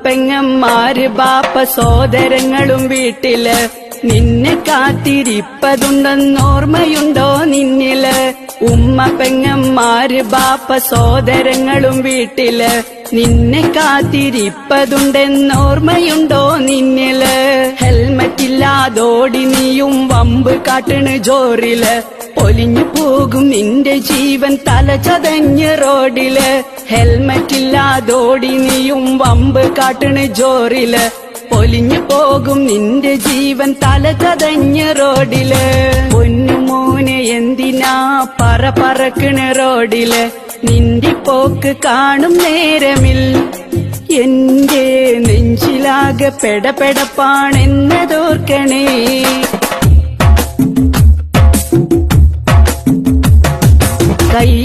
പെങ്ങന്മാര് ബാപ്പ സോദരങ്ങളും വീട്ടില് നിന്നെ കാത്തിരിപ്പതുണ്ടെന്നോർമ്മയുണ്ടോ നിന്നില് ഉമ്മ പെങ്ങന്മാര് ബാപ്പ സോദരങ്ങളും വീട്ടില് നിന്നെ കാത്തിരിപ്പതുണ്ടെന്നോർമ്മയുണ്ടോ നിന്നില് ഹെൽമറ്റില്ലാതോടി നീയും വമ്പ് കാട്ടണ് ജോറില് പൊലിഞ്ഞു പോകും നിന്റെ ജീവൻ തല ചതഞ്ഞ് റോഡില് ഹെൽമറ്റില്ലാതോടി നീയും വമ്പ് കാട്ടണ് ജോറില് പൊലിഞ്ഞു പോകും നിന്റെ ജീവൻ തല ചതഞ്ഞ് റോഡില് പൊന്നുമോനെ എന്തിനാ പറക്കണ് റോഡില് നിന്റെ പോക്ക് കാണും നേരമിൽ എന്റെ നെഞ്ചിലാകെ പെടപ്പെടപ്പാണെന്നതോർക്കണേ കൈ